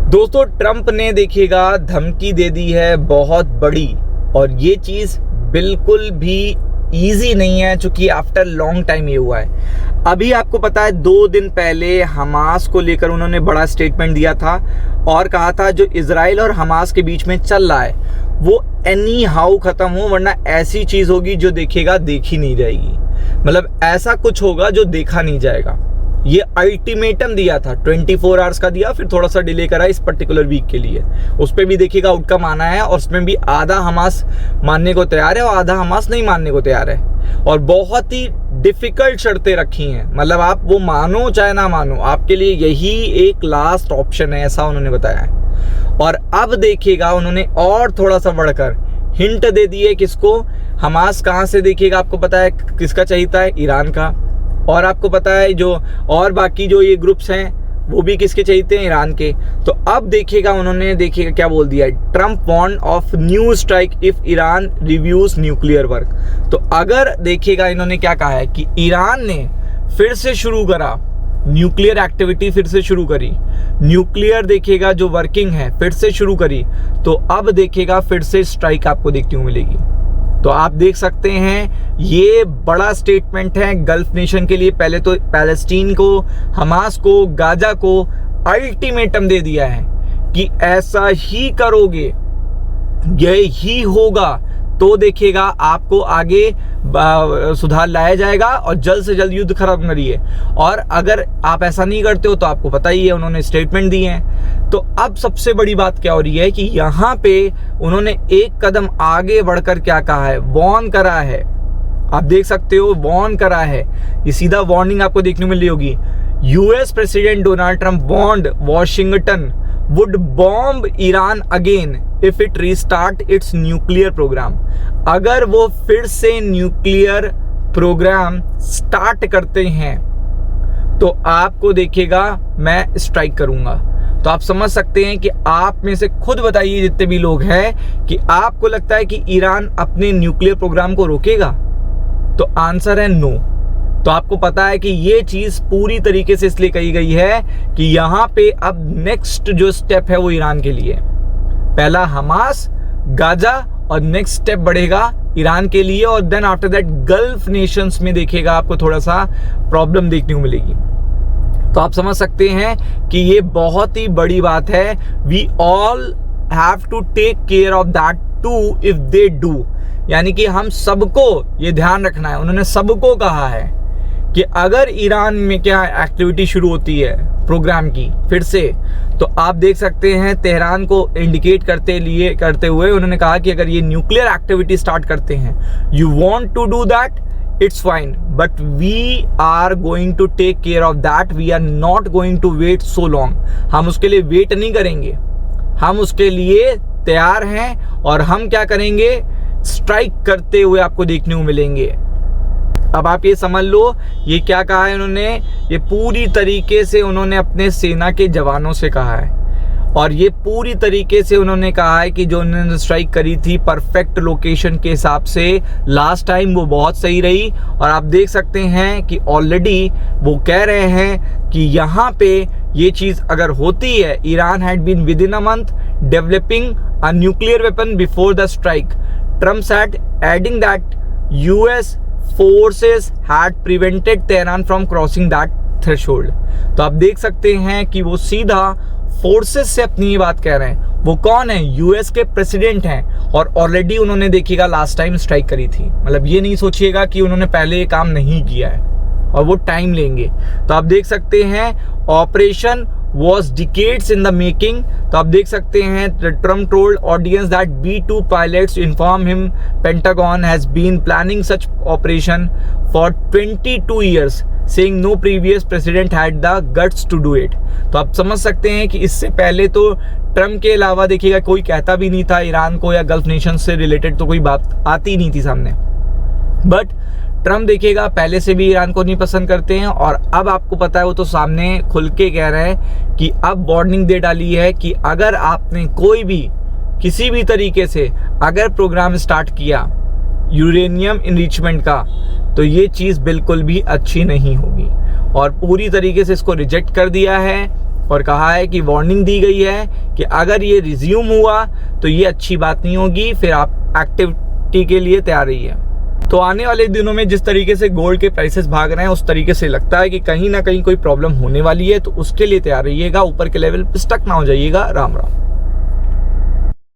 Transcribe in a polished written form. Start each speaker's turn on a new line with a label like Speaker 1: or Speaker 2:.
Speaker 1: दोस्तों ट्रंप ने देखिएगा धमकी दे दी है बहुत बड़ी, और ये चीज बिल्कुल भी इजी नहीं है, चूंकि आफ्टर लॉन्ग टाइम ये हुआ है। अभी आपको पता है 2 दिन पहले हमास को लेकर उन्होंने बड़ा स्टेटमेंट दिया था और कहा था जो इजराइल और हमास के बीच में चल रहा है वो एनी हाउ खत्म हो, वरना ऐसी चीज होगी जो देखिएगा देखी नहीं जाएगी। मतलब ऐसा कुछ होगा जो देखा नहीं जाएगा। ये अल्टीमेटम दिया था, 24 आवर्स का दिया, फिर थोड़ा सा डिले करा इस पर्टिकुलर वीक के लिए। उस पर भी देखिएगा आउटकम आना है, और उसमें भी आधा हमास मानने को तैयार है और आधा हमास नहीं मानने को तैयार है, और बहुत ही डिफिकल्ट शर्तें रखी हैं। मतलब आप वो मानो चाहे ना मानो, आपके लिए यही एक लास्ट ऑप्शन है, ऐसा उन्होंने बताया है। और अब देखिएगा उन्होंने और थोड़ा सा बढ़कर हिंट दे दी है किसको, हमास कहाँ से देखिएगा आपको पता है किसका चाहिए है, ईरान का। और आपको पता है जो और बाकी जो ये ग्रुप्स हैं वो भी किसके चाहिए हैं, ईरान के। तो अब देखिएगा उन्होंने देखिएगा क्या बोल दिया है, Trump warn of new strike if Iran revives nuclear work. तो अगर देखिएगा इन्होंने क्या कहा है कि ईरान ने फिर से शुरू करा न्यूक्लियर एक्टिविटी, फिर से शुरू करी न्यूक्लियर देखिएगा जो वर्किंग है फिर से शुरू करी, तो अब देखिएगा फिर से स्ट्राइक आपको देखने को मिलेगी। तो आप देख सकते हैं ये बड़ा स्टेटमेंट है गल्फ नेशन के लिए। पहले तो पैलेस्टीन को, हमास को, गाजा को अल्टीमेटम दे दिया है कि ऐसा ही करोगे, यही होगा तो देखिएगा आपको आगे सुधार लाया जाएगा और जल्द से जल्द युद्ध खत्म करिए। और अगर आप ऐसा नहीं करते हो तो आपको पता ही है उन्होंने स्टेटमेंट दिए हैं। तो अब सबसे बड़ी बात क्या हो रही है कि यहाँ पे उन्होंने एक कदम आगे बढ़कर क्या कहा है, वॉर्न करा है। आप देख सकते हो वॉर्न करा है, ये सीधा वार्निंग आपको देखने को मिल रही होगी। US president Donald Trump warned Washington would bomb Iran again if it restart its nuclear program। अगर वो फिर से न्यूक्लियर प्रोग्राम स्टार्ट करते हैं तो आपको देखिएगा मैं स्ट्राइक करूंगा। तो आप समझ सकते हैं कि आप में से खुद बताइए जितने भी लोग हैं कि आपको लगता है कि ईरान अपने न्यूक्लियर प्रोग्राम को रोकेगा। तो आंसर है नो। तो आपको पता है कि ये चीज पूरी तरीके से इसलिए कही गई है कि यहाँ पे अब नेक्स्ट जो स्टेप है वो ईरान के लिए, पहला हमास, गाजा, और नेक्स्ट स्टेप बढ़ेगा ईरान के लिए। और then after that Gulf nations में देखिएगा आपको थोड़ा सा प्रॉब्लम देखने को मिलेगी। तो आप समझ सकते हैं कि ये बहुत ही बड़ी बात है। We all have to take care of that too if they do, यानी कि हम सबको ये ध्यान रखना है। उन्होंने सबको कहा है कि अगर ईरान में क्या एक्टिविटी शुरू होती है प्रोग्राम की फिर से, तो आप देख सकते हैं तेहरान को इंडिकेट करते हुए उन्होंने कहा कि अगर ये न्यूक्लियर एक्टिविटी स्टार्ट करते हैं, you want to do that, it's fine, but we are going to take care of that, we are not going to wait so long. हम उसके लिए वेट नहीं करेंगे, हम उसके लिए तैयार हैं और हम क्या करेंगे, स्ट्राइक करते हुए आपको देखने को मिलेंगे। अब आप ये समझ लो ये क्या कहा है उन्होंने, ये पूरी तरीके से उन्होंने अपने सेना के जवानों से कहा है, और ये पूरी तरीके से उन्होंने कहा है कि जो उन्होंने स्ट्राइक करी थी परफेक्ट लोकेशन के हिसाब से लास्ट टाइम वो बहुत सही रही। और आप देख सकते हैं कि ऑलरेडी वो कह रहे हैं कि यहाँ पे ये चीज़ अगर होती है, Iran had been within a month developing a nuclear weapon before the strike, Trump said adding that US forces had prevented Tehran from crossing that threshold। तो आप देख सकते हैं कि वो सीधा फोर्सेस से अपनी ये बात कह रहे हैं। वो कौन है, यूएस के प्रेसिडेंट हैं, और ऑलरेडी उन्होंने देखिएगा लास्ट टाइम स्ट्राइक करी थी। मतलब ये नहीं सोचिएगा कि उन्होंने पहले ये काम नहीं किया है, और वो टाइम लेंगे। तो आप देख सकते हैं operation was decades in the making। तो आप देख सकते हैं Trump told audience that B-2 pilots inform him Pentagon has been planning such operation for 22 years, saying no previous president had the guts to do it। तो आप समझ सकते हैं कि इससे पहले तो ट्रम्प के अलावा देखिएगा कोई कहता भी नहीं था ईरान को, या गल्फ नेशन से रिलेटेड तो कोई बात आती नहीं थी सामने। बट ट्रम्प देखिएगा पहले से भी ईरान को नहीं पसंद करते हैं, और अब आपको पता है वो तो सामने खुल के कह रहे हैं कि अब वार्निंग दे डाली है कि अगर आपने कोई भी किसी भी तरीके से अगर प्रोग्राम स्टार्ट किया यूरेनियम इनरिचमेंट का, तो ये चीज़ बिल्कुल भी अच्छी नहीं होगी, और पूरी तरीके से इसको रिजेक्ट कर दिया है। और कहा है कि वार्निंग दी गई है कि अगर ये रिज्यूम हुआ तो ये अच्छी बात नहीं होगी, फिर आप एक्टिविटी के लिए तैयार रहिए। तो आने वाले दिनों में जिस तरीके से गोल्ड के प्राइसेस भाग रहे हैं उस तरीके से लगता है कि कहीं ना कहीं कोई प्रॉब्लम होने वाली है, तो उसके लिए तैयार रहिएगा, ऊपर के लेवल पे स्टक ना हो जाइएगा। राम राम।